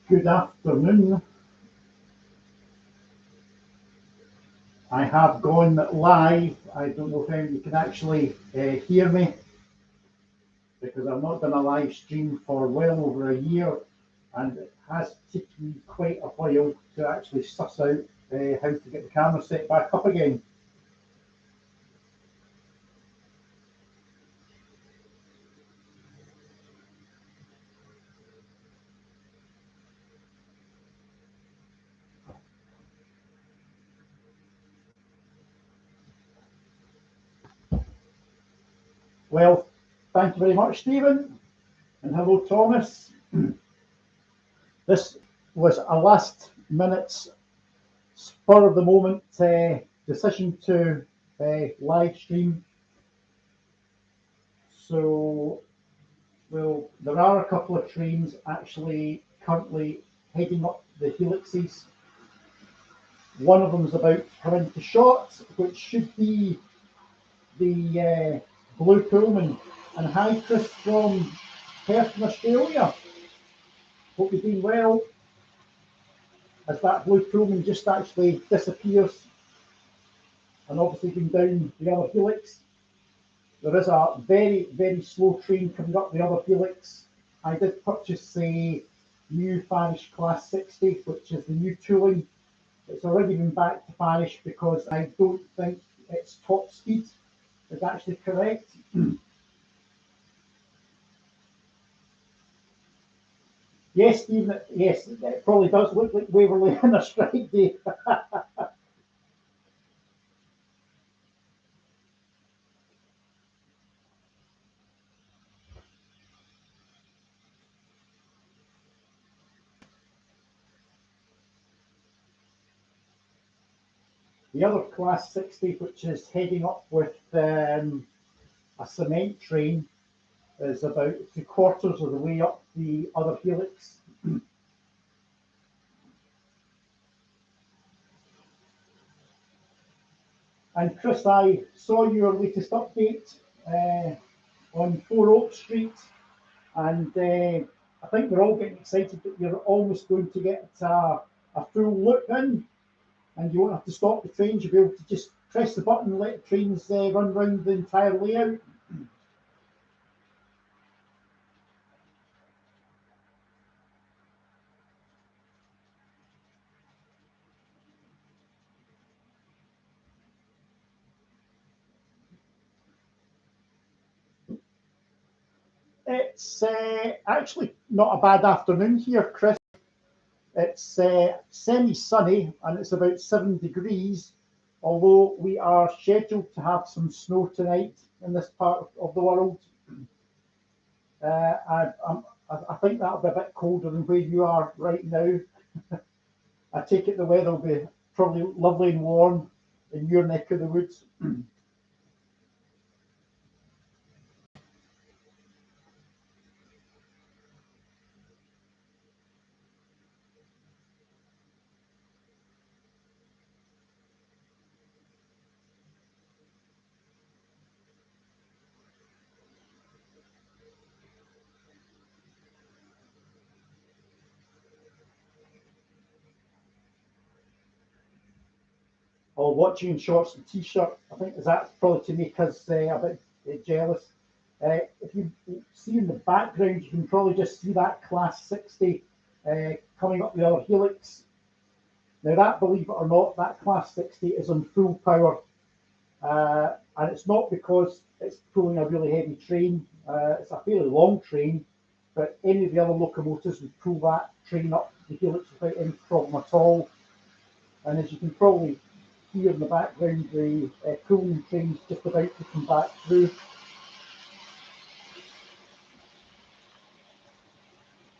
Good afternoon. I have gone live. I don't know if anybody can actually hear me because I've not done a live stream for well over a year, and it has taken me quite a while to actually suss out how to get the camera set back up again. Well, thank you very much, Stephen, and hello, Thomas. This was a last minute spur of the moment decision to live stream. So, well, there are a couple of trains actually currently heading up the helixes. One of them is about to come into shot, which should be the Blue Pullman. And hi, Chris from Perth in Australia. Hope you're doing well. As that Blue Pullman just actually disappears and obviously going down the other helix. There is a very, very slow train coming up the other helix. I did purchase the new Farish Class 60, which is the new tooling. It's already been back to Farish because I don't think its top speed is actually correct. Yes, Stephen, yes, it probably does look like Waverley on a strike day. The other Class 60, which is heading up with a cement train, is about 3/4 of the way up the other helix. And Chris, I saw your latest update on 4 Oak Street, and I think we're all getting excited that you're almost going to get a full loop in, and you won't have to stop the trains. You'll be able to just press the button and let the trains run around the entire layout. It's actually not a bad afternoon here, Chris. It's semi-sunny and it's about 7 degrees, although we are scheduled to have some snow tonight in this part of the world. I think that'll be a bit colder than where you are right now. I take it the weather will be probably lovely and warm in your neck of the woods. Or watching in shorts and t-shirt, I think that's probably to make us a bit jealous. If you see in the background, you can probably just see that Class 60 coming up the other helix. Now that, believe it or not, that Class 60 is on full power. And it's not because it's pulling a really heavy train. It's a fairly long train, but any of the other locomotives would pull that train up the helix without any problem at all. And as you can probably hear in the background, the cooling train's just about to come back through.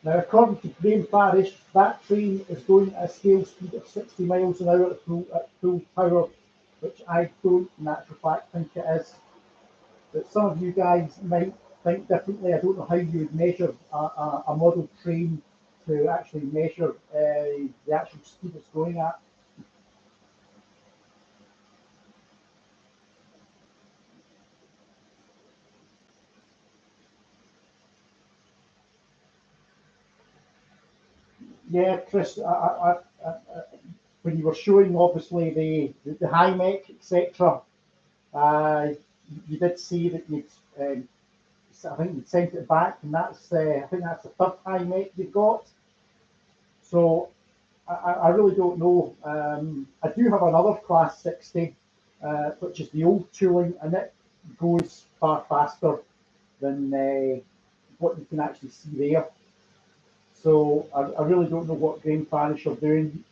Now, according to Graham Parish, that train is going at a scale speed of 60 miles an hour at full power, which I don't, in actual fact, think it is. But some of you guys might think differently. I don't know how you would measure a model train to actually measure the actual speed it's going at. Yeah, Chris, when you were showing obviously the high mech, etc., uh, you did see that you'd, I think you'd sent it back, and that's I think that's the third high mech you've got. So I really don't know. I do have another class 60, which is the old tooling, and it goes far faster than what you can actually see there. So I really don't know what grain parish are doing.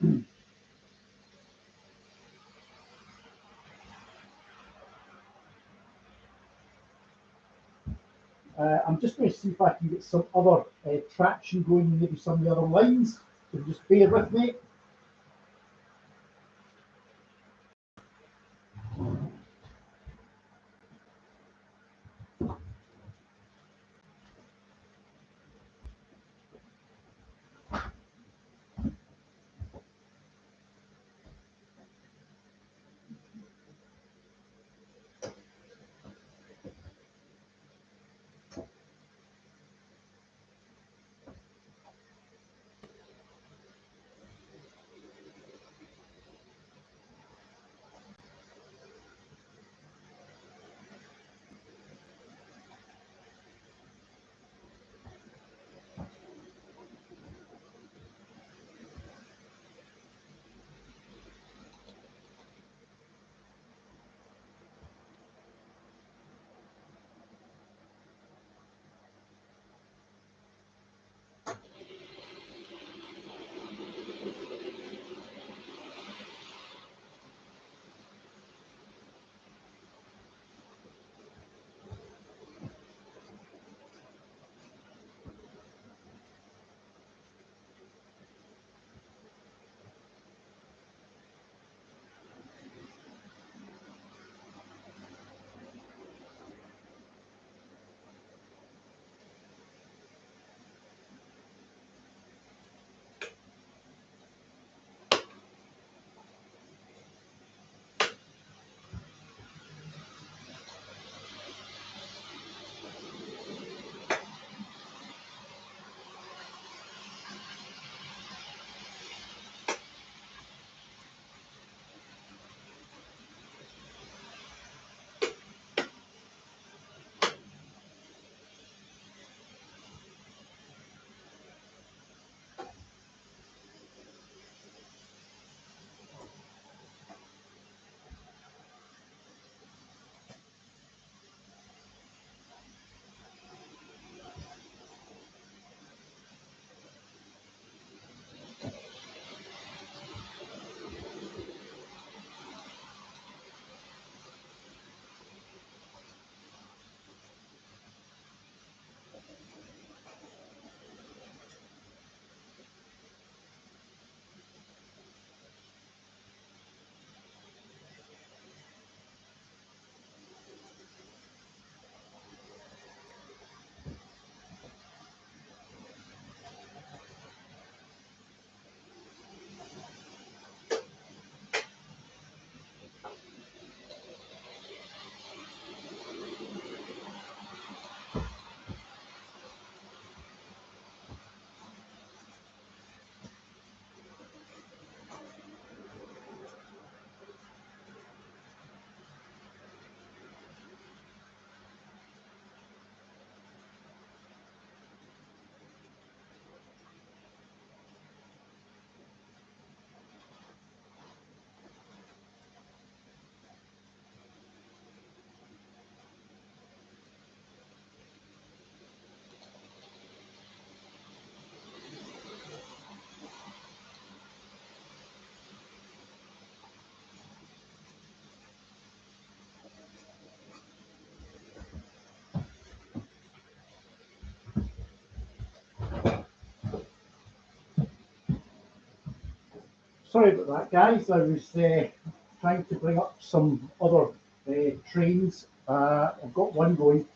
I'm just going to see if I can get some other traction going, maybe some of the other lines. So just bear with me. Sorry about that, guys. I was trying to bring up some other trains. I've got one going,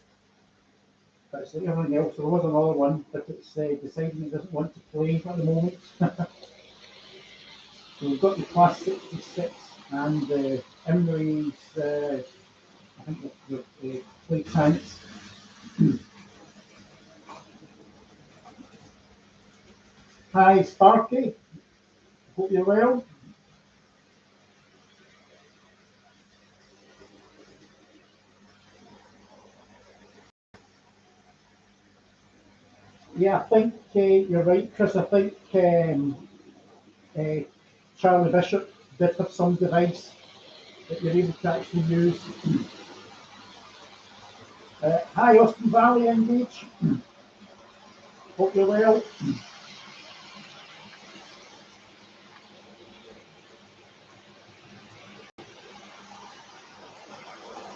but it's like everything else. There was another one, but it's deciding it doesn't want to play at the moment. So we've got the Class 66 and the Imre's, I think the plate tanks. Hi, Sparky. Hope you're well. Yeah, I think you're right, Chris. I think uh, Charlie Bishop did have some device that you're able to actually use. Hi, Austin Valley Engage. Hope you're well.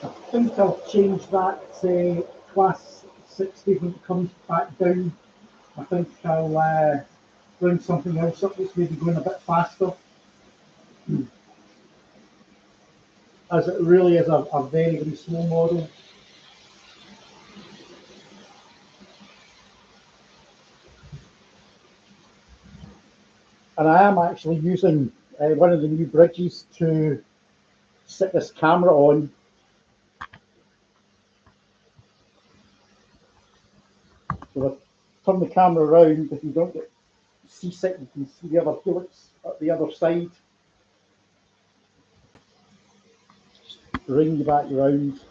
I think I'll change that class 60 when it comes back down. I think I'll bring something else up that's maybe going a bit faster, as it really is a very, very slow model. And I am actually using one of the new bridges to set this camera on. So I turn the camera around. If you don't get seasick, you can see the other helix at the other side. Bring you back around.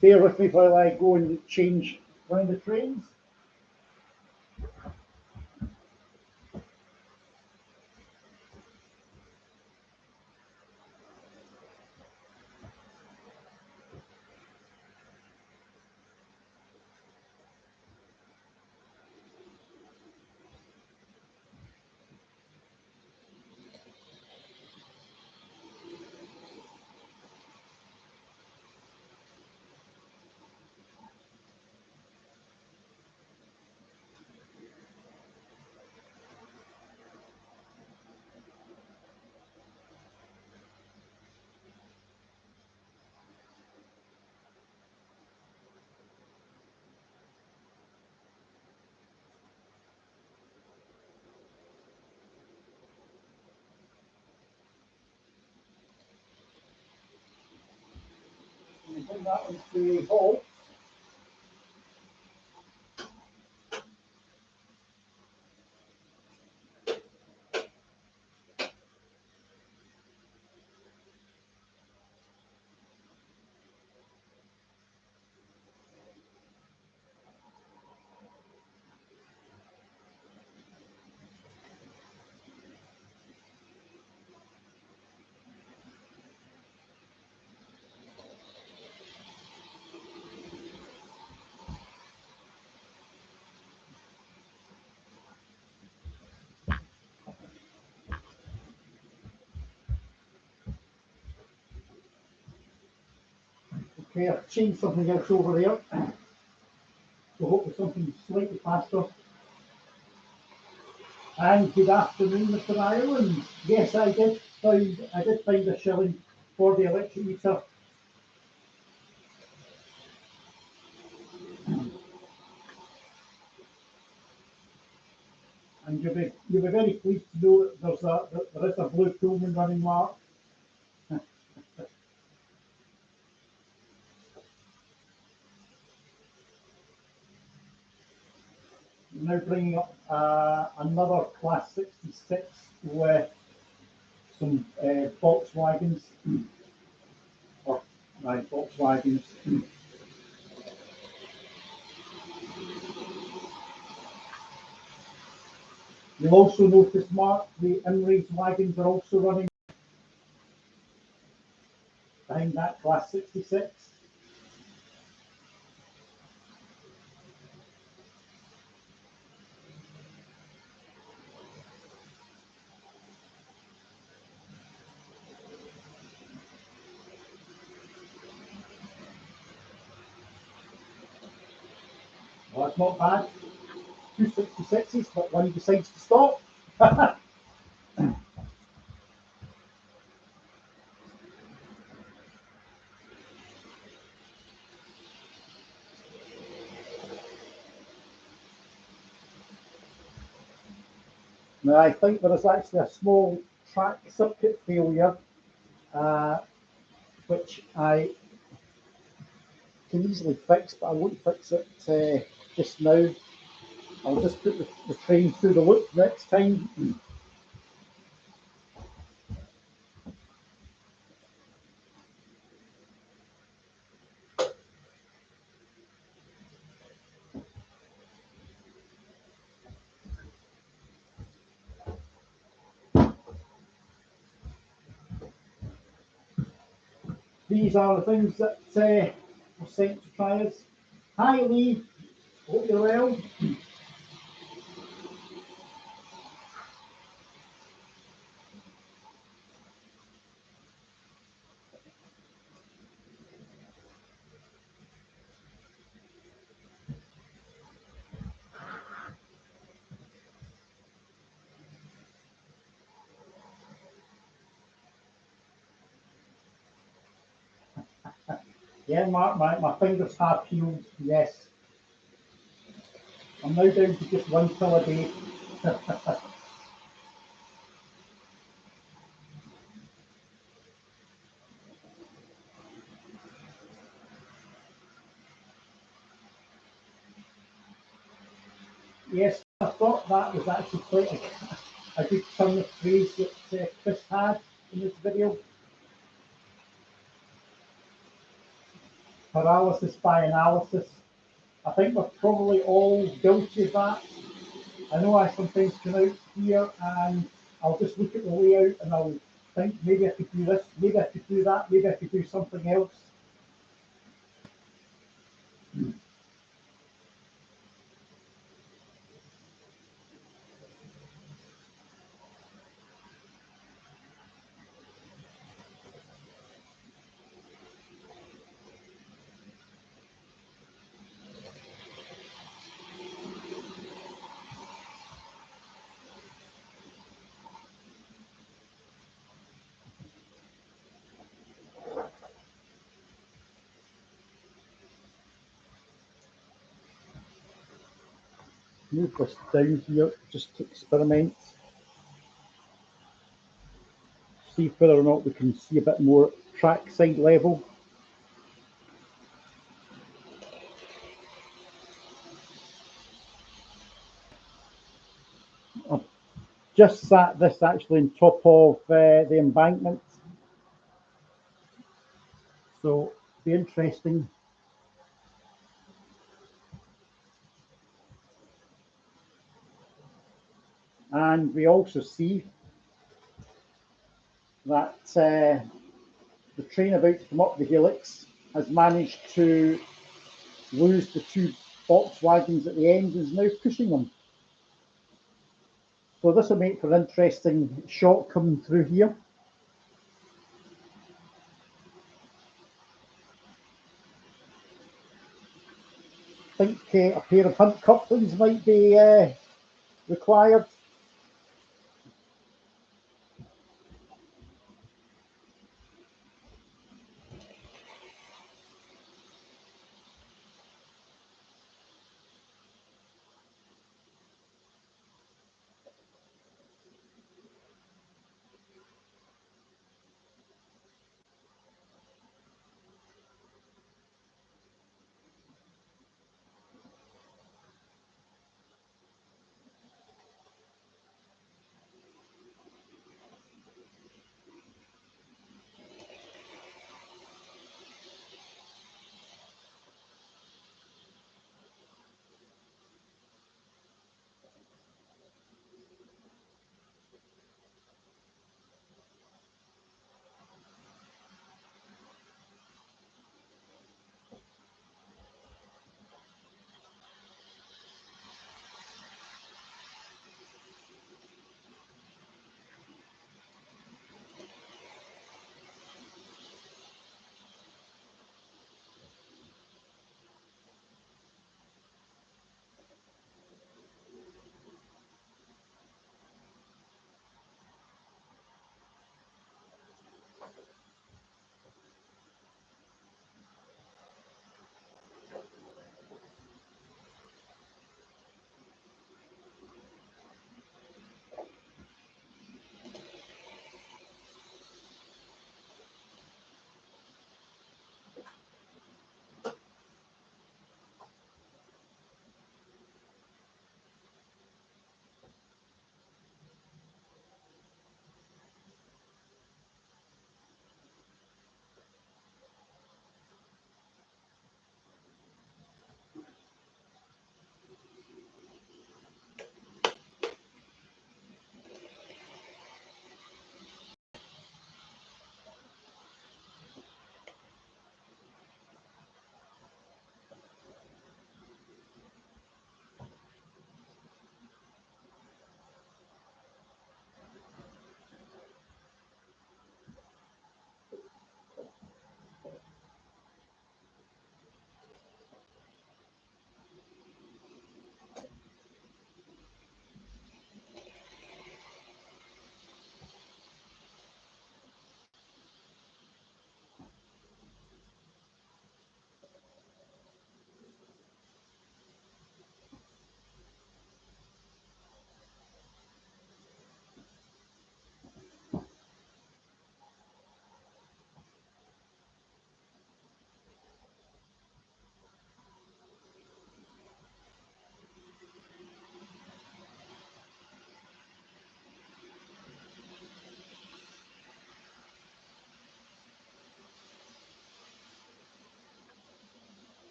Bear with me while I go and change one of the trains. And bring that one to a halt. Okay, I've changed something else over there. So hopefully something slightly faster. And good afternoon, Mr. Ireland. Yes, I did find a shilling for the electric meter. And you'll be very pleased to know that there is a blue Pullman running, Mark. Now bringing up another class 66 with some Volkswagens, or Volkswagens. You'll also notice, Mark, the Imre's wagons are also running behind that class 66. Well, that's not bad. Two 66s, but one decides to stop. Now, I think there is actually a small track circuit failure, which I can easily fix, but I won't fix it just now. I'll just put the train through the loop next time. These are the things that were sent to try us. Hi Lee, hope you're well. Yeah, Mark, my fingers have healed, yes. I'm now down to just one pill a day. Yes, I thought that was actually quite a good turn of phrase that Chris had in this video. Paralysis by analysis. I think we're probably all guilty of that. I know I sometimes come out here and I'll just look at the layout and I'll think maybe I could do this, maybe I could do that, maybe I could do something else. Move this down here just to experiment. See whether or not we can see a bit more track side level. I've just sat this actually on top of the embankment. So be interesting. And we also see that the train about to come up the helix has managed to lose the two box wagons at the end and is now pushing them. So this will make for an interesting shot coming through here. I think a pair of hunt couplings might be required.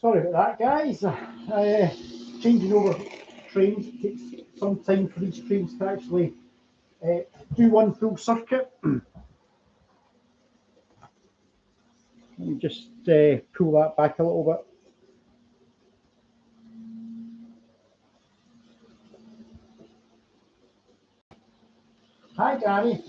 Sorry about that, guys. Changing over trains, it takes some time for these trains to actually do one full circuit. Let me just pull that back a little bit. Hi, Gary.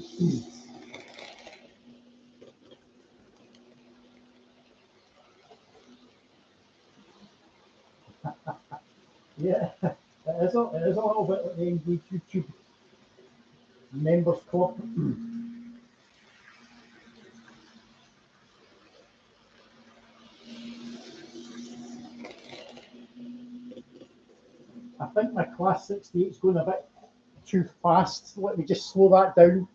Yeah, it is a little bit like the Engage YouTube Members Club. I think my Class 68 is going a bit too fast. Let me just slow that down.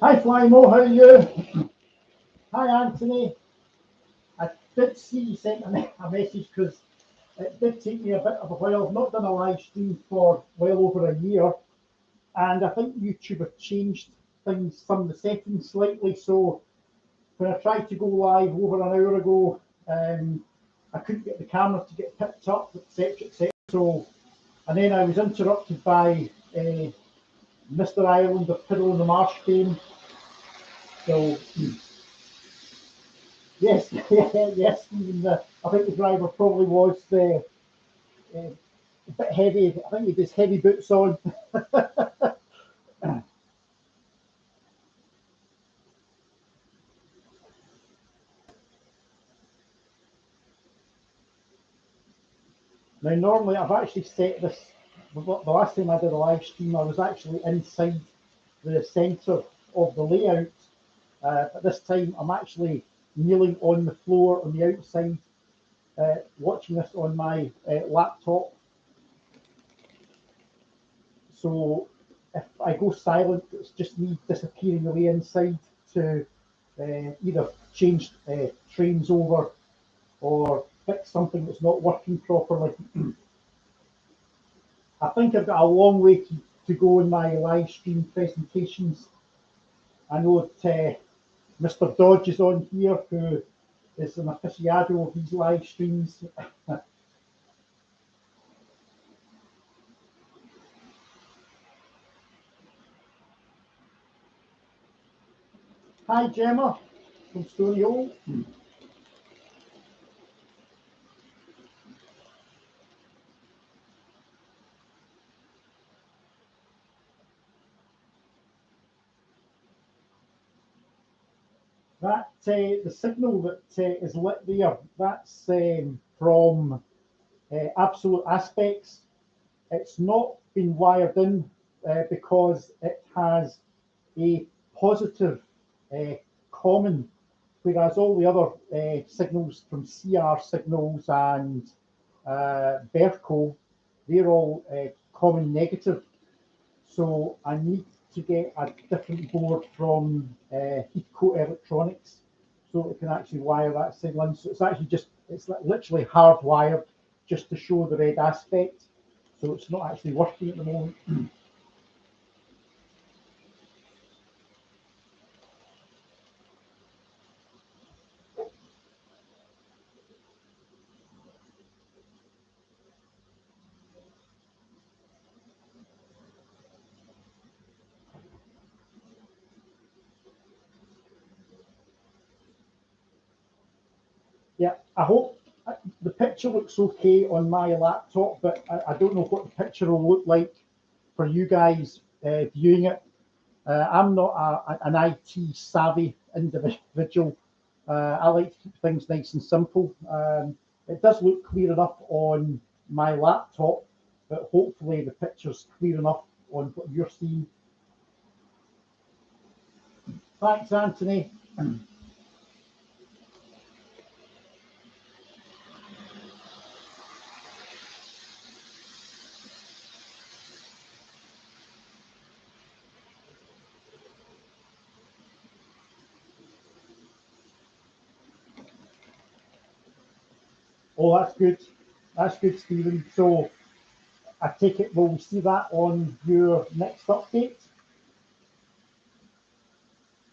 Hi, Flymo, how are you? Hi, Anthony. I did see you sent a message because it did take me a bit of a while. I've not done a live stream for well over a year, and I think YouTube have changed things, some of the settings slightly. So when I tried to go live over an hour ago, I couldn't get the camera to get picked up, etc., etc. So, and then I was interrupted by Mr. Ireland of Fiddle in the Marsh fame. So, yes, yes, even I think the driver probably was a bit heavy. I think he had his heavy boots on. Now, normally I've actually set this. The last time I did a live stream, I was actually inside the centre of the layout. But this time I'm actually kneeling on the floor on the outside, watching this on my laptop. So if I go silent, it's just me disappearing away inside to either change trains over or fix something that's not working properly. I think I've got a long way to go in my live stream presentations. I know that Mr. Dodge is on here, who is an aficionado of these live streams. Hi, Gemma from Stony Hole. That the signal that is lit there, that's from Absolute Aspects. It's not been wired in because it has a positive common, whereas all the other signals from CR signals and Berco, they're all common negative. So I need to get a different board from Heathcote Electronics so it can actually wire that signal in. So it's actually just, it's literally hardwired just to show the red aspect. So it's not actually working at the moment. Yeah, I hope the picture looks okay on my laptop, but I don't know what the picture will look like for you guys viewing it. I'm not an IT savvy individual. I like to keep things nice and simple. It does look clear enough on my laptop, but hopefully the picture's clear enough on what you're seeing. Thanks, Anthony. Oh, that's good. That's good, Stephen. So I take it we'll see that on your next update.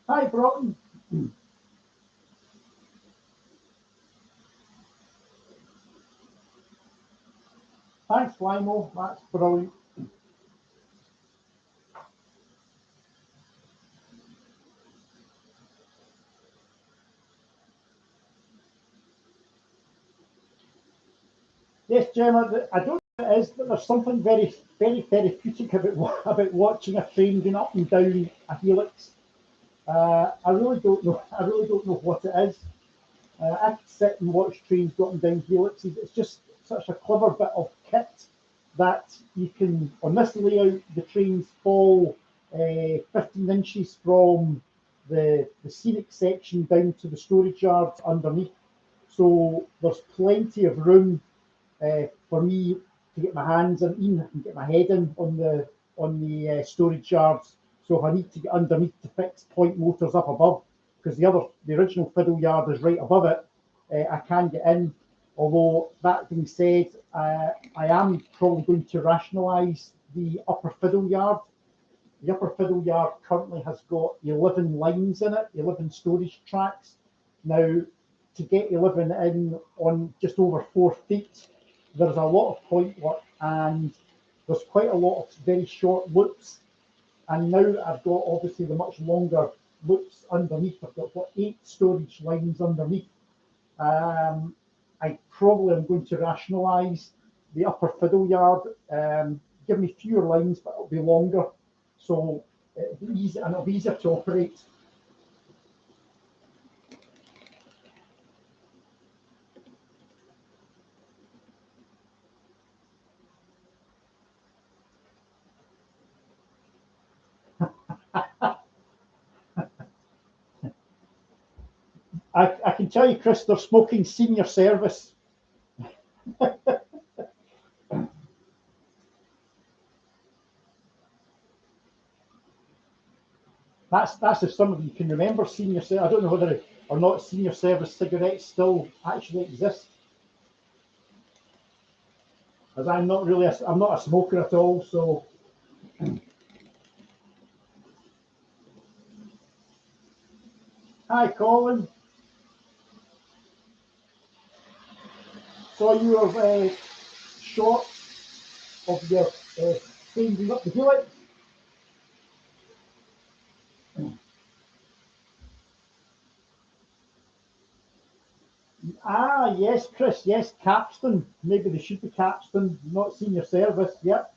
Hi, Broughton. Thanks, Limo. That's brilliant. Yes, Gemma, I don't know what it is, but there's something very, very therapeutic about watching a train going up and down a helix. I really don't know. I really don't know what it is. I could sit and watch trains go up and down helixes. It's just such a clever bit of kit that you can, on this layout, the trains fall 15 inches from the scenic section down to the storage yards underneath. So there's plenty of room for me to get my hands in and get my head in on the storage yards. So if I need to get underneath to fix point motors up above, because the original Fiddle yard is right above it, I can get in. Although that being said, I am probably going to rationalise the upper Fiddle yard. The upper Fiddle yard currently has got 11 lines in it, 11 storage tracks. Now, to get 11 in on just over 4 feet, there's a lot of point work and there's quite a lot of very short loops. And now that I've got obviously the much longer loops underneath, I've got what, 8 storage lines underneath. I probably am going to rationalise the upper Fiddle yard, give me fewer lines, but it'll be longer. So it'll be easy and it'll be easier to operate. I can tell you, Chris, they're smoking senior service. That's if some of you can remember senior service. I don't know whether or not senior service cigarettes still actually exist, as I'm not really I'm not a smoker at all. So hi, Colin. So you are short of your changing up the helix. Ah, yes, Chris. Yes, capstan. Maybe they should be capstan, not senior service. Yep.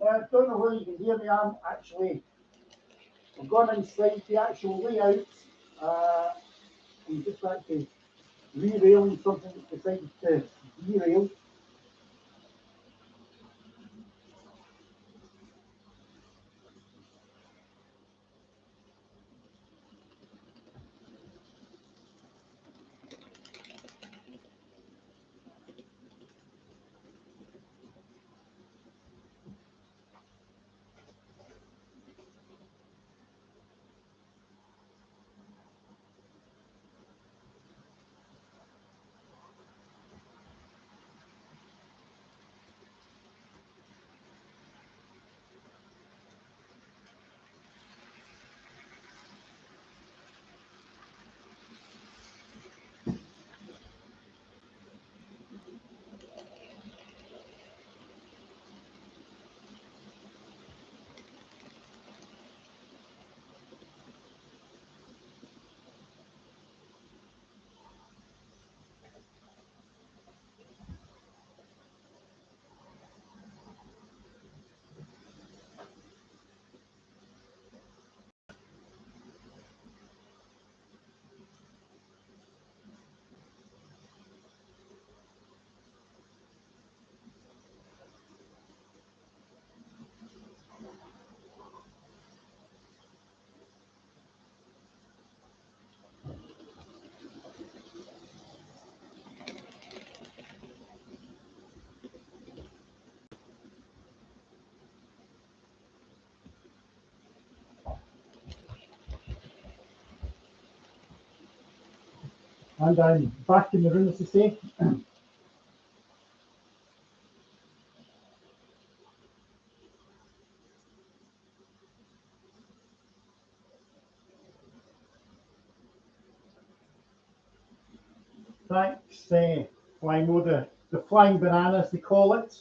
I don't know whether you can hear me. I've gone inside the actual layout. I'm just actually re-railing something that's decided to derail. And I'm back in the room, as I say. Thanks. I know the flying bananas, they call it.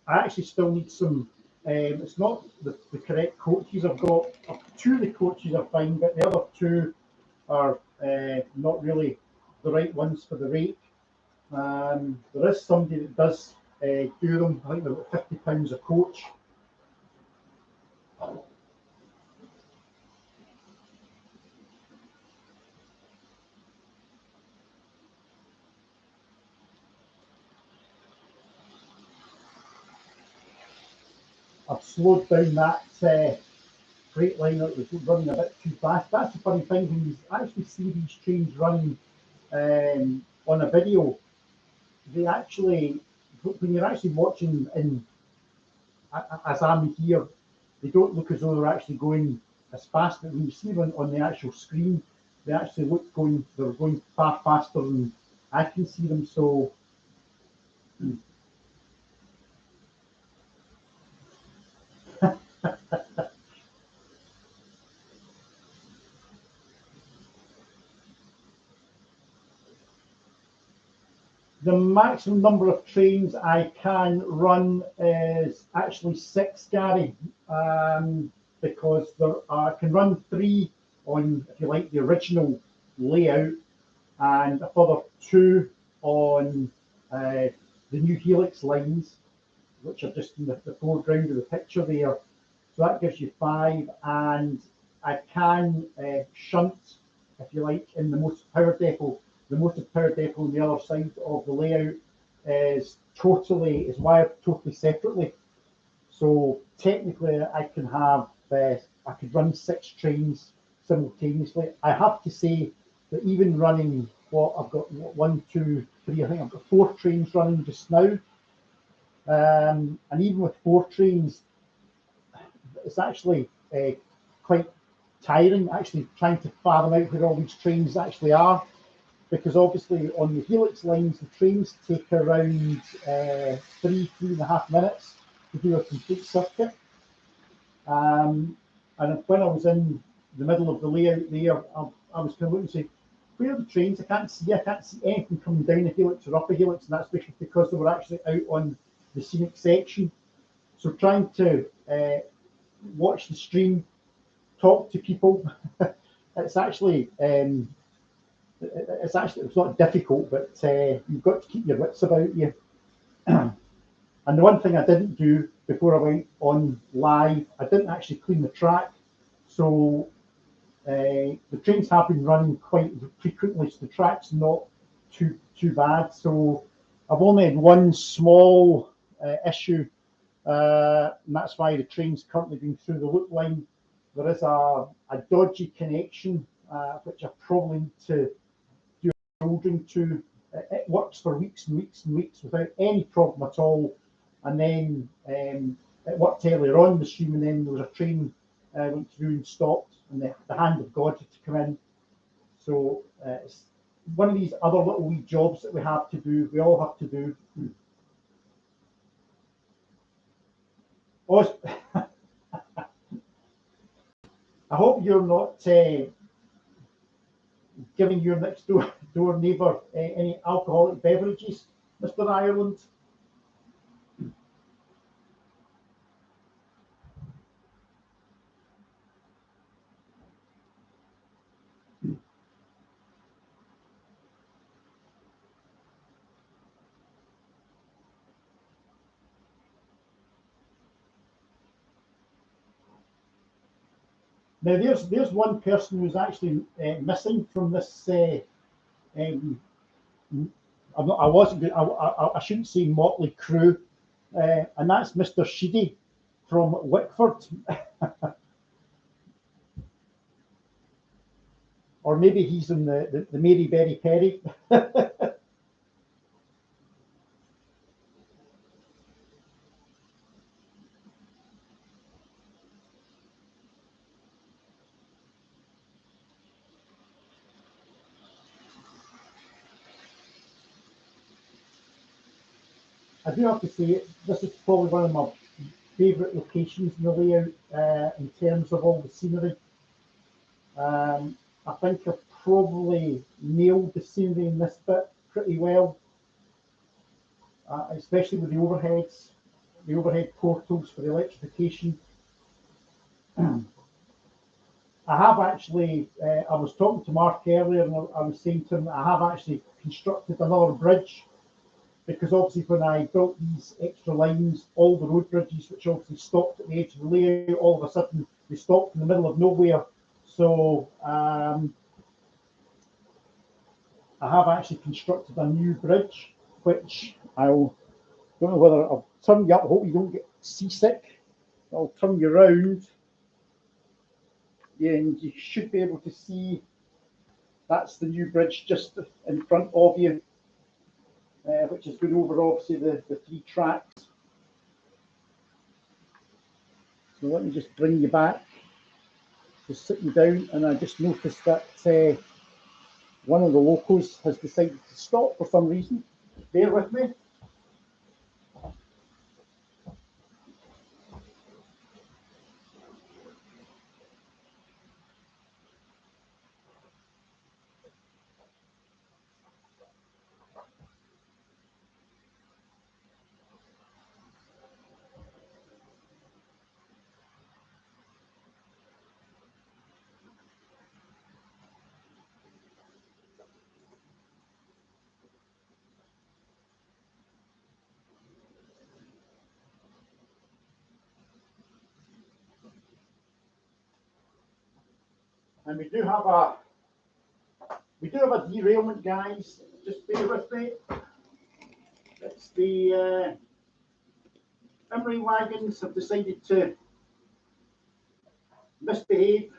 I actually still need some. It's not the correct coaches I've got. Two of the coaches are fine, but the other two are not really the right ones for the rake. There is somebody that does do them. I think they're about £50 a coach. I've slowed down that freight liner that was running a bit too fast. That's the funny thing when you actually see these trains running on a video. They actually, when you're actually watching in, as I'm here, they don't look as though they're actually going as fast. But when you see them on the actual screen, they actually look going. They're going far faster than I can see them. So. The maximum number of trains I can run is actually 6, Gary, because I can run 3 on, if you like, the original layout, and a further 2 on the new helix lines, which are just in the foreground of the picture there. So that gives you 5, and I can shunt, if you like, in the motive power depot. The motive power depot on the other side of the layout is wired totally separately. So technically, I could run 6 trains simultaneously. I have to say that even running I've got 1, 2, 3. I think I've got 4 trains running just now. And even with 4 trains, it's actually quite tiring actually trying to fathom out where all these trains actually are, because obviously on the helix lines the trains take around 3.5 minutes to do a complete circuit. And when I was in the middle of the layout there, I was kind of looking and saying, where are the trains? I can't see anything coming down the helix or up a helix, and that's because they were actually out on the scenic section. So trying to watch the stream, talk to people, it's not difficult, but you've got to keep your wits about you. And the one thing I didn't do before I went on live, I didn't actually clean the track. So the trains have been running quite frequently, so the track's not too bad. So I've only had one small issue, and that's why the train's currently been through the loop line. There is a dodgy connection, which I probably need to do soldering to. It works for weeks and weeks and weeks without any problem at all. And then it worked earlier on the stream, and then there was a train went through and stopped, and the hand of God had to come in. So it's one of these other little wee jobs that we have to do. We all have to do. Oh, I hope you're not giving your next door neighbour any alcoholic beverages, Mr. Ireland. Now, there's one person who's actually missing from this. Um, I wasn't. I shouldn't say motley crew, and that's Mr. Sheedy from Wickford, or maybe he's in the Mary Berry Perry. I do have to say, this is probably one of my favourite locations in the layout in terms of all the scenery. I think I've probably nailed the scenery in this bit pretty well, especially with the overheads, the overhead portals for the electrification. I have actually, I was talking to Mark earlier and I was saying to him that I have actually constructed another bridge, because obviously when I built these extra lines, all the road bridges, which obviously stopped at the edge of the layout, all of a sudden they stopped in the middle of nowhere. So I have actually constructed a new bridge, which don't know whether I'll turn you up. I hope you don't get seasick. I'll turn you around. Yeah, and you should be able to see that's the new bridge just in front of you, which is going over obviously the 3 tracks. So let me just bring you back, just sit you down, and I just noticed that one of the locos has decided to stop for some reason. Bear with me. And we do have a derailment, guys. Just bear with me. It's the Emery wagons have decided to misbehave.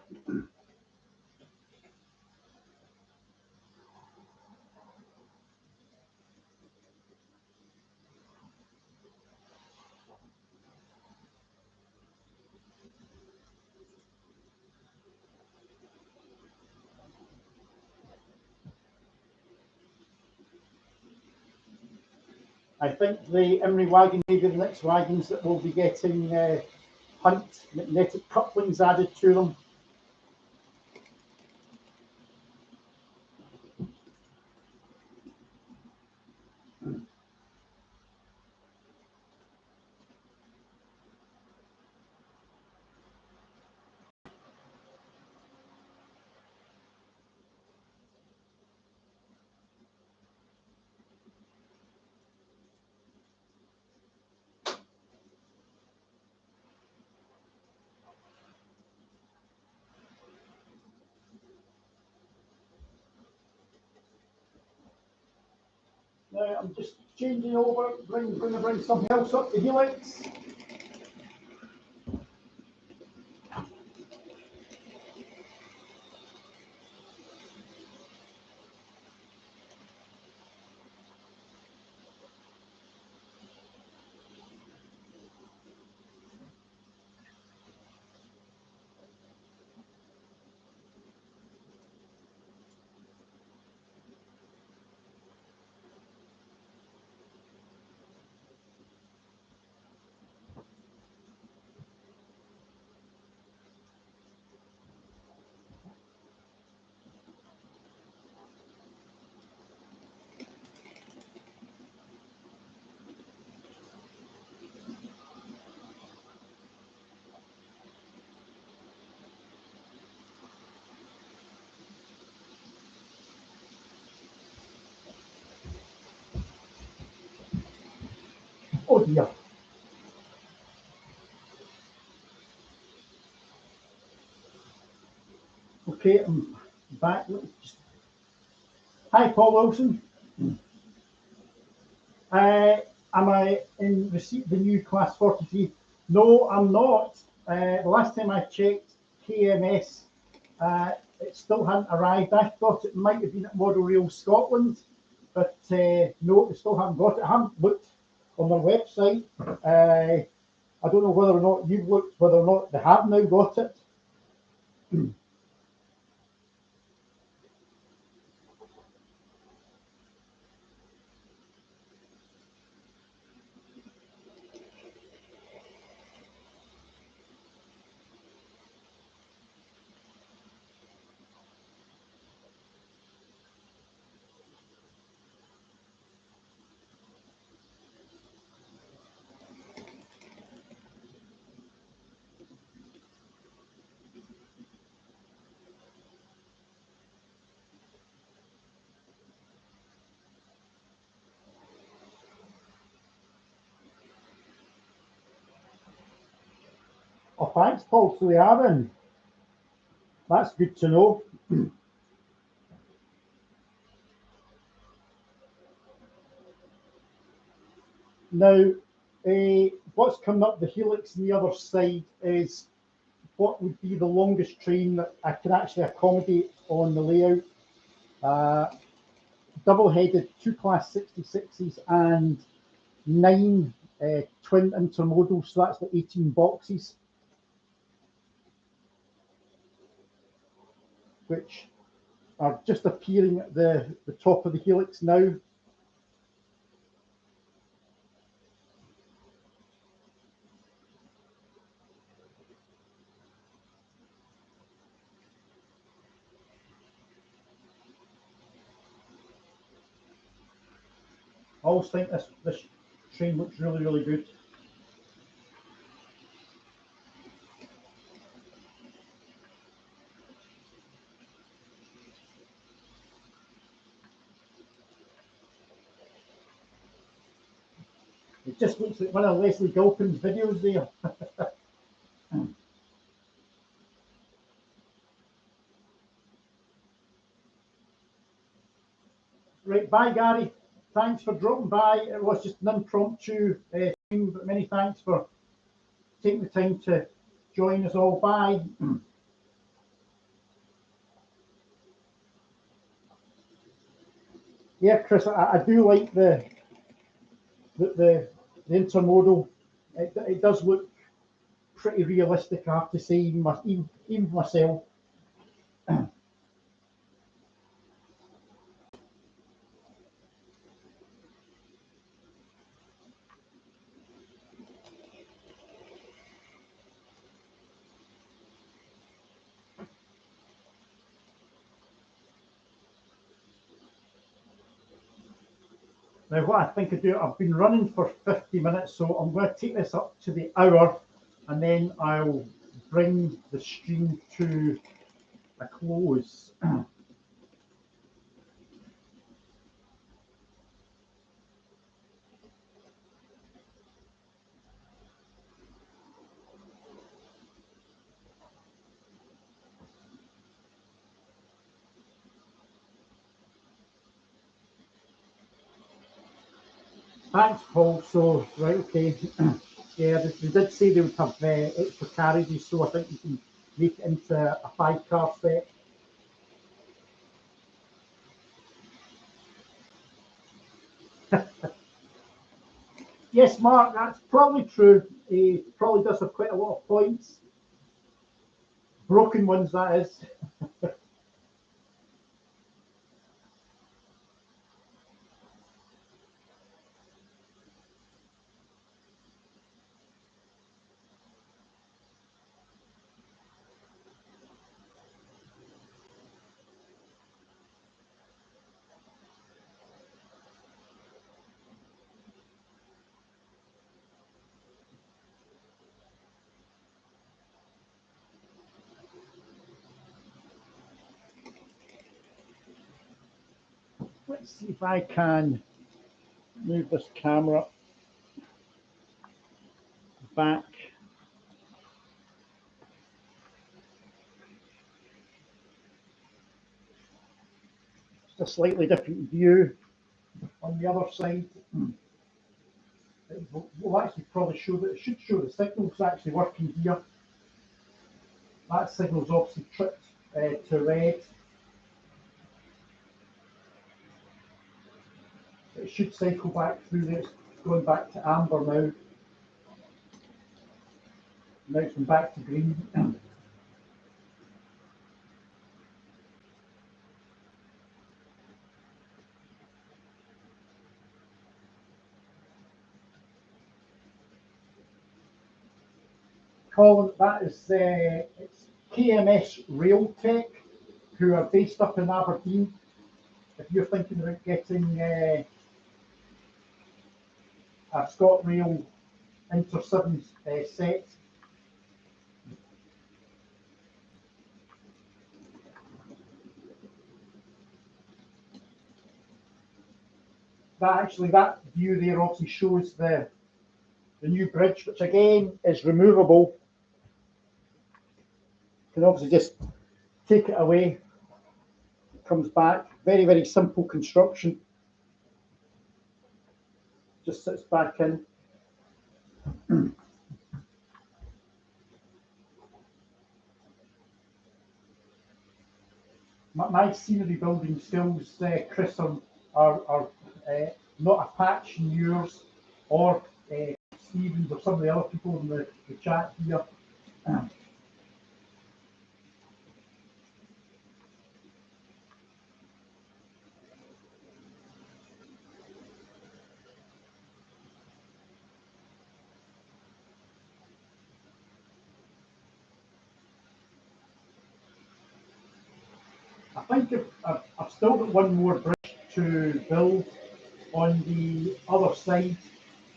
I think the Emery wagon may be the next wagons that will be getting Hunt magnetic couplings added to them. Now I'm just changing over, going to bring something else up the helix. Oh dear. Okay, I'm back. Hi, Paul Wilson. Am I in receipt of the new Class 43? No, I'm not. The last time I checked KMS, it still hadn't arrived. I thought it might have been at Model Rail Scotland, but no, they still haven't got it. I haven't looked on their website. I don't know whether or not you've looked, whether or not they have now got it. Oh, thanks, Paul. So they are in. That's good to know. Now, what's coming up the helix on the other side is what would be the longest train that I can actually accommodate on the layout. Double-headed 2 Class 66s and 9 twin intermodals, so that's the 18 boxes, which are just appearing at the top of the helix now. I always think this train looks really, really good. It just looks like one of Leslie Gilpin's videos there. Right, bye Gary. Thanks for dropping by. It was just an impromptu thing, but many thanks for taking the time to join us all. Bye. Yeah, Chris, I do like the intermodal. It does look pretty realistic, I have to say, even myself. Now, what I think I do, I've been running for 50 minutes, so I'm going to take this up to the hour, and then I'll bring the stream to a close. Thanks, Paul. So, right, okay. Yeah, they did say they would have extra carriages, so I think you can make it into a 5-car set. Yes, Mark, that's probably true. He probably does have quite a lot of points. Broken ones, that is. Let's see if I can move this camera back. Just a slightly different view on the other side. It will actually probably show that it should show the signals actually working here. That signal's obviously tripped to red. It should cycle back through there. It's going back to amber now. Now it's going back to green. Colin, that is it's KMS Rail Tech, who are based up in Aberdeen. If you're thinking about getting a ScotRail Inter7 set, that view there obviously shows the new bridge, which again is removable. can obviously just take it away, it comes back. Very, very simple construction. Just sits back in. My scenery building skills, Chris, are not a patch in yours or Stephen's or some of the other people in the chat here. I think I've still got one more bridge to build on the other side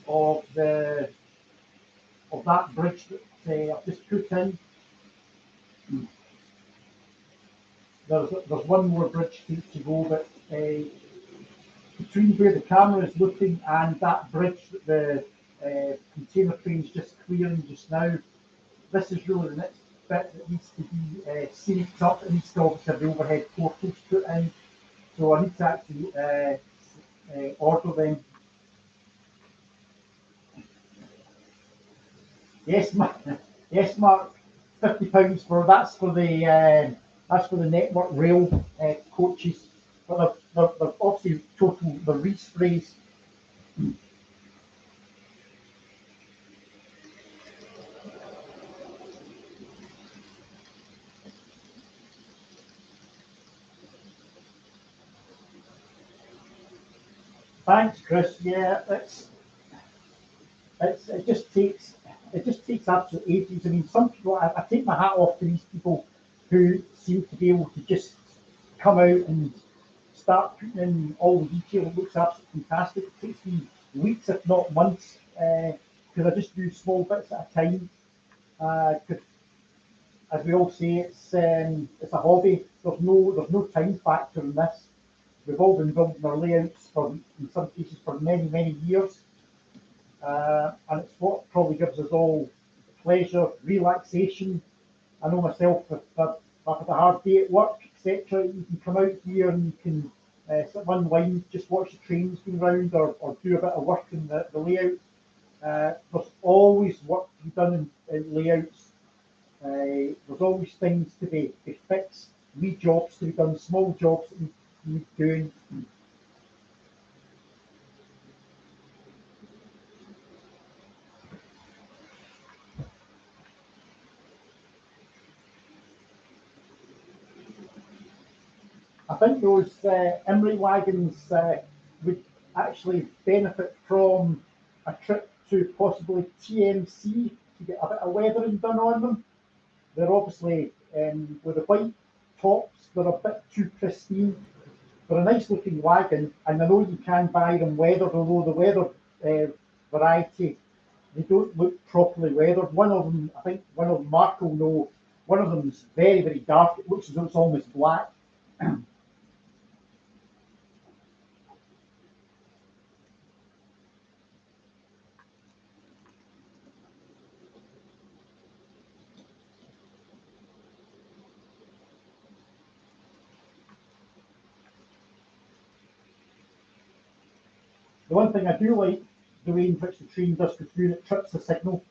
of that bridge that I've just put in. There's one more bridge to go, but between where the camera is looking and that bridge that the container train's just clearing just now, this is really the next bit that needs to be scenic up. It needs to obviously have the overhead portals put in. So I need to actually order them. Yes, Mark. Yes, Mark. £50 for that's for the network rail coaches. But they're obviously total the resprays. Thanks, Chris. Yeah, it just takes absolute ages. I mean, some people I take my hat off to these people who seem to be able to just come out and start putting in all the detail. It looks absolutely fantastic. It takes me weeks, if not months, because I just do small bits at a time. As we all say, it's a hobby. There's no time factor in this. We've all been building our layouts for, in some cases, for many, many years. And it's what probably gives us all pleasure, relaxation. I know myself, if I've had a hard day at work, etc., you can come out here and you can sort of unwind, just watch the trains going round or do a bit of work in the layout. There's always work to be done in layouts. There's always things to be fixed, wee jobs to be done, small jobs that need doing. I think those Imri wagons would actually benefit from a trip to possibly TMC to get a bit of weathering done on them. They're obviously, with the white tops, they're a bit too pristine. They're a nice looking wagon, and I know you can buy them weathered, although the weather variety, they don't look properly weathered. One of them, I think one of them, Mark will know, one of them is very, very dark. It looks as though it's almost black. The one thing I do like, the way in which the train does go through, it trips the signal.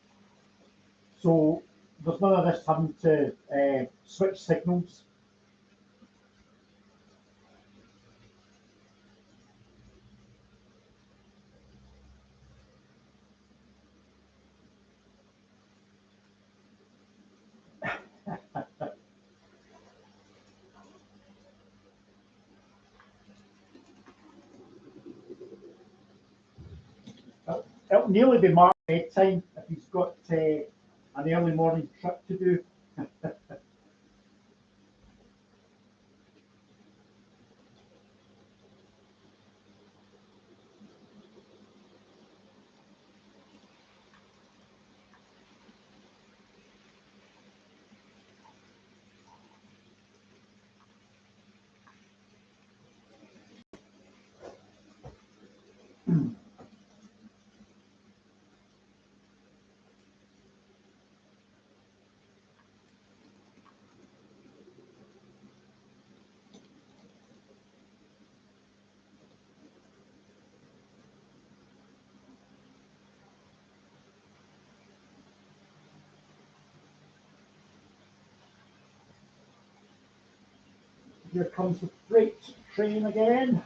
So there's none of this having to switch signals. It'll nearly be Mark's bedtime if he's got an early morning trip to do. Here comes the freight train again.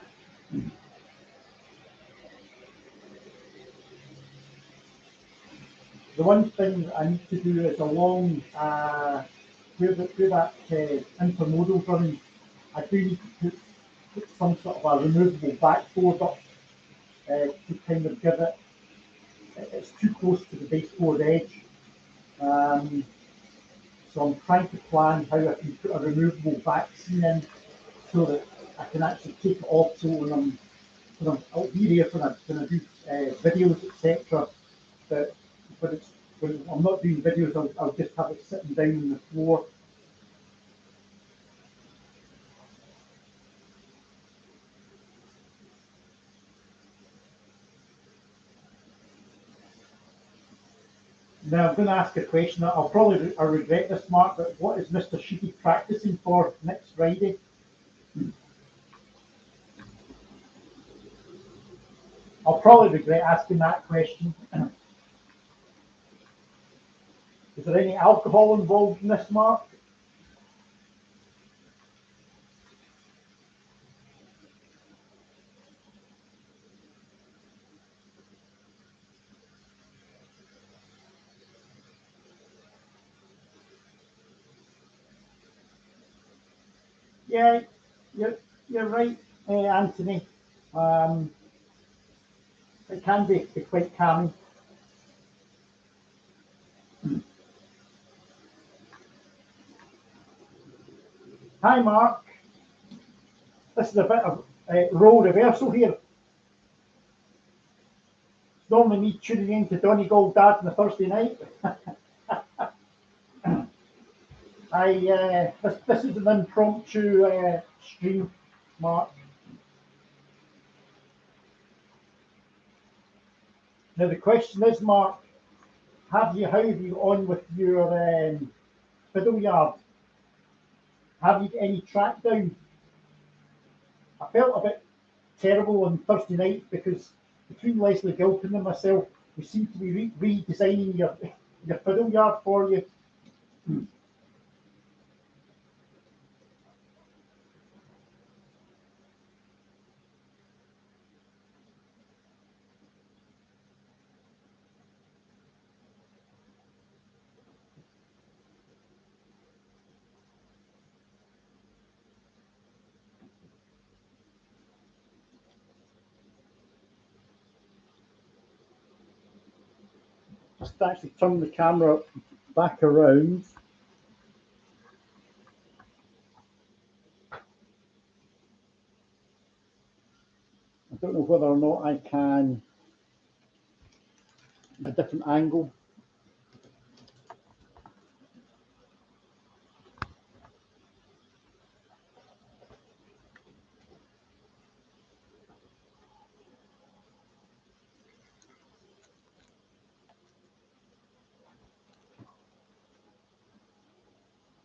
The one thing I need to do is along where that intermodal running, I do need to put some sort of a removable backboard up to kind of give it, it's too close to the baseboard edge. So I'm trying to plan how I can put a removable back seam in so that I can actually take it off, so I'll be there when I do videos, etc. But when I'm not doing videos, I'll just have it sitting down on the floor. Now I'm going to ask a question. I'll regret this, Mark, but what is Mr. Sheedy practicing for next Friday? I'll probably regret asking that question. Is there any alcohol involved in this, Mark? Yeah, you're right, Anthony. It can be quite calming. Hi, Mark. This is a bit of role reversal here. It's normally me tuning in to Donegal Dad on a Thursday night. This is an impromptu stream, Mark. Now the question is, Mark, how have you got on with your fiddle yard? Have you got any track down? I felt a bit terrible on Thursday night because between Leslie Gilpin and myself, we seem to be redesigning your fiddle yard for you. Just actually turn the camera back around. I don't know whether or not I can a different angle.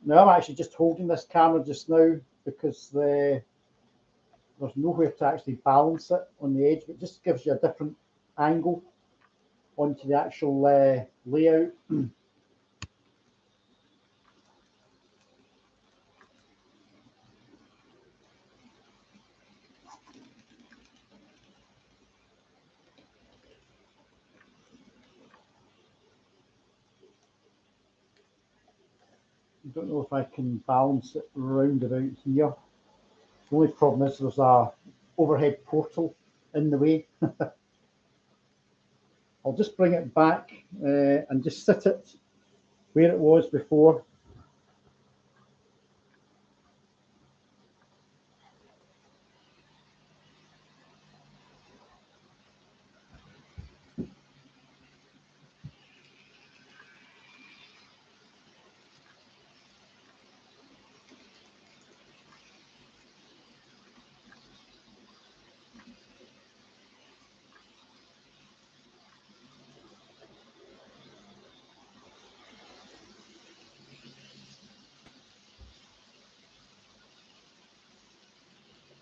Now I'm actually just holding this camera just now because there's nowhere to actually balance it on the edge, but it just gives you a different angle onto the actual layout. I don't know if I can balance it round about here. The only problem is there's a overhead portal in the way. I'll just bring it back and just sit it where it was before.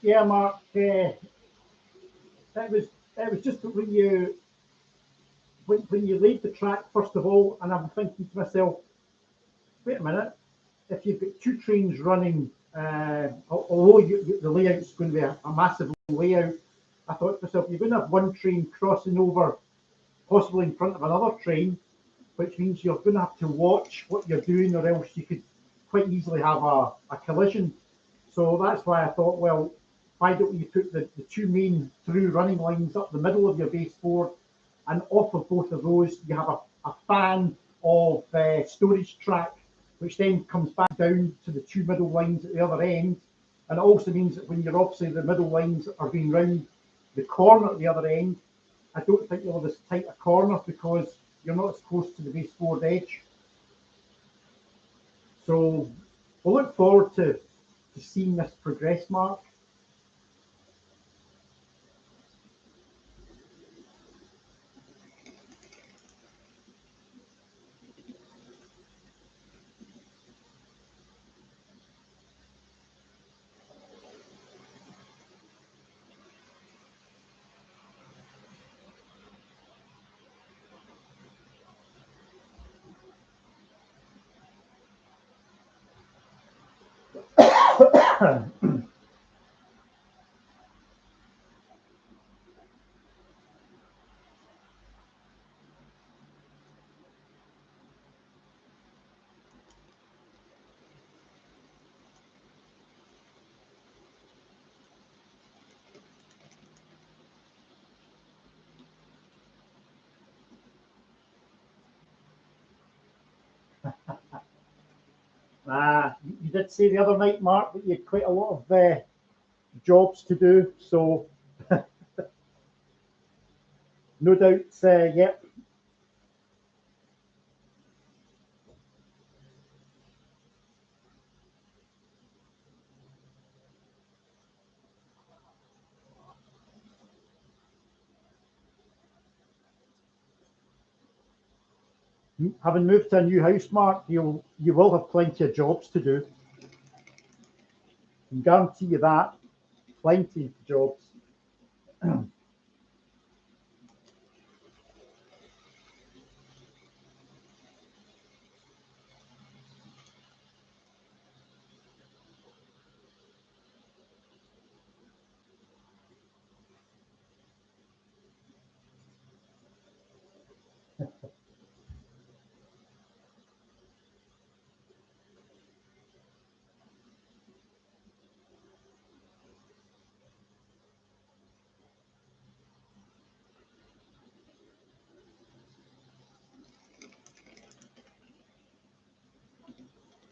Yeah, Mark. It was just when you laid the track first of all, and I'm thinking to myself, wait a minute, if you've got two trains running Although the layout's going to be a massive layout, I thought to myself, you're going to have one train crossing over, possibly in front of another train, which means you're going to have to watch what you're doing, or else you could quite easily have a collision. So that's why I thought, well, why don't you put the two main through running lines up the middle of your baseboard, and off of both of those you have a fan of storage track, which then comes back down to the two middle lines at the other end. And it also means that when you're obviously the middle lines are going round the corner at the other end, I don't think you'll have as tight a corner because you're not as close to the baseboard edge. So we'll look forward to seeing this progress, Mark. You did say the other night, Mark, that you had quite a lot of jobs to do. So no doubt, yep. Having moved to a new house, Mark, you will have plenty of jobs to do. I can guarantee you that. Plenty of jobs.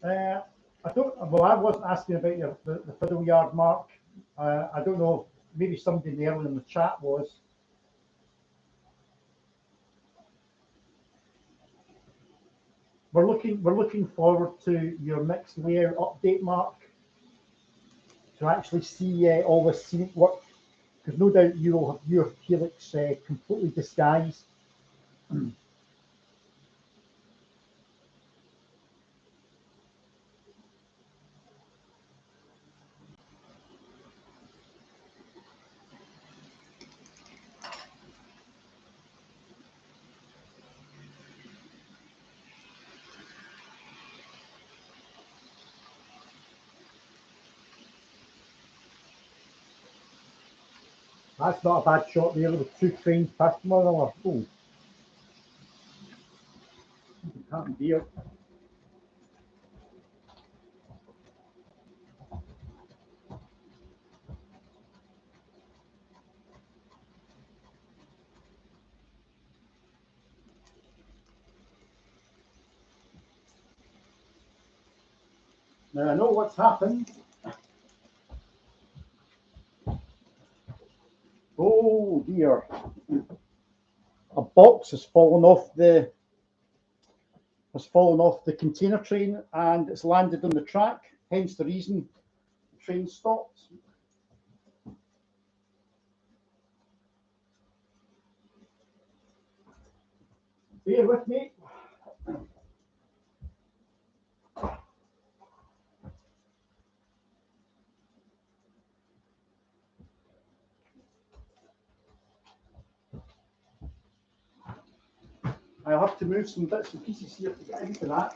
Uh, I don't. Well, I wasn't asking about the fiddle yard, Mark. I don't know. Maybe somebody there in the chat was. We're looking forward to your mixed layout update, Mark, to actually see all the scenic work, because no doubt you will have your helix completely disguised. That's not a bad shot there with two trains past one another. Oh, happened here. Now I know what's happened. Oh dear. A box has fallen off the container train and it's landed on the track, hence the reason the train stopped. Bear with me. I'll have to move some bits and pieces here to get into that.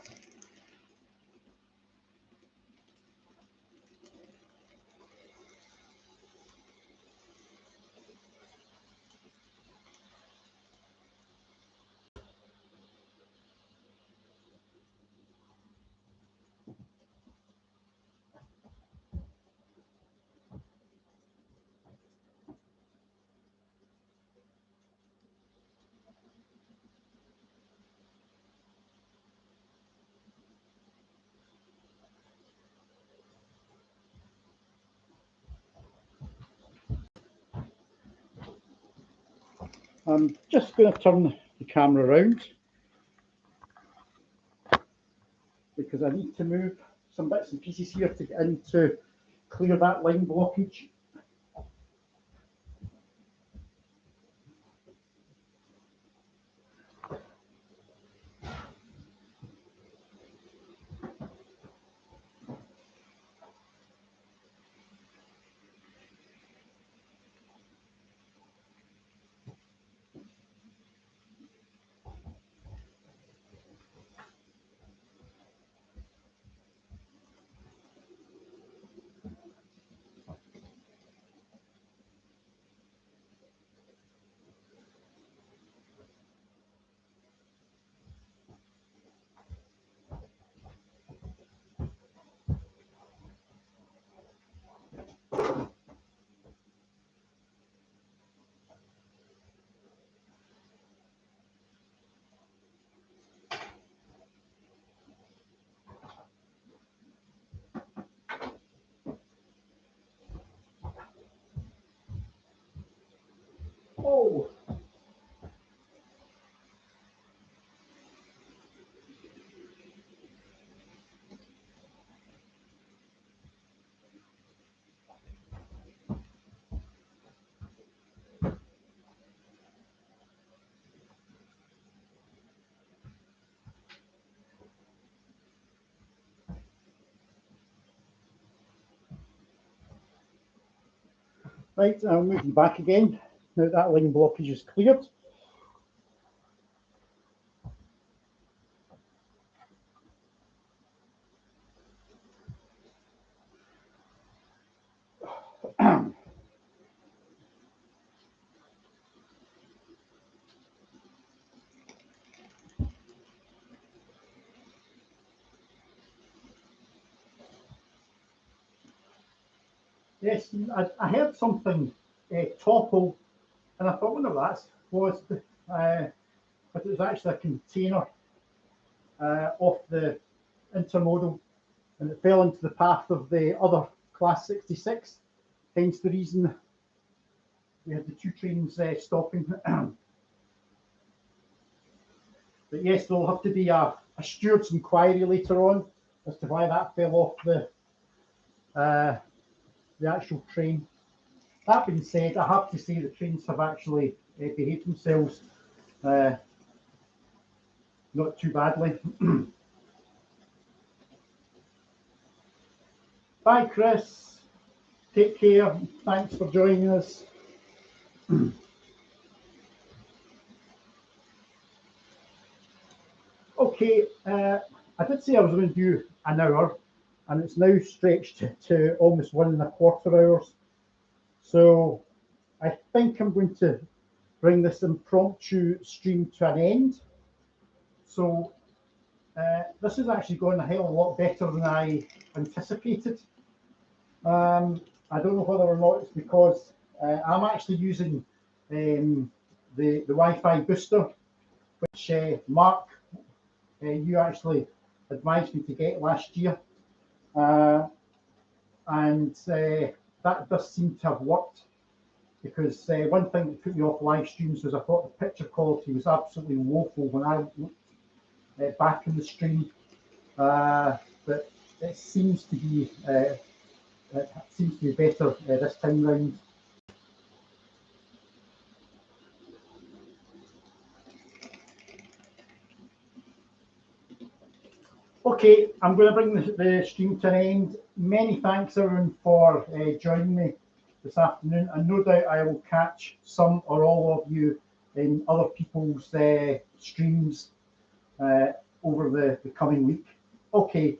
I'm just going to turn the camera around because I need to move some bits and pieces here to get in to clear that line blockage. Oh, right, I'll move you back again. Now that line blockage is cleared. Yes, I heard something topple, and I thought, wonder what that was, but it was actually a container off the intermodal, and it fell into the path of the other Class 66, hence the reason we had the two trains stopping. But yes, there'll have to be a steward's inquiry later on as to why that fell off the actual train. That being said, I have to say the trains have actually behaved themselves not too badly. Bye, Chris. Take care. Thanks for joining us. Okay, I did say I was going to do an hour, and it's now stretched to almost 1.25 hours. So I think I'm going to bring this impromptu stream to an end. So this is actually going a hell of a lot better than I anticipated. I don't know whether or not it's because I'm actually using the Wi-Fi booster, which Mark, you actually advised me to get last year, and that does seem to have worked. Because one thing that put me off live streams was I thought the picture quality was absolutely woeful when I looked back in the stream, but it seems to be better this time round. Okay, I'm going to bring the stream to an end. Many thanks everyone for joining me this afternoon, and no doubt I will catch some or all of you in other people's streams over the coming week. Okay,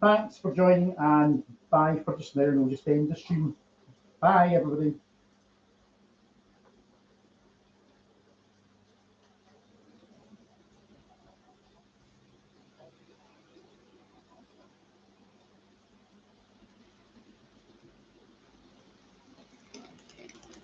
thanks for joining, and bye for just now, and we'll just end the stream. Bye, everybody.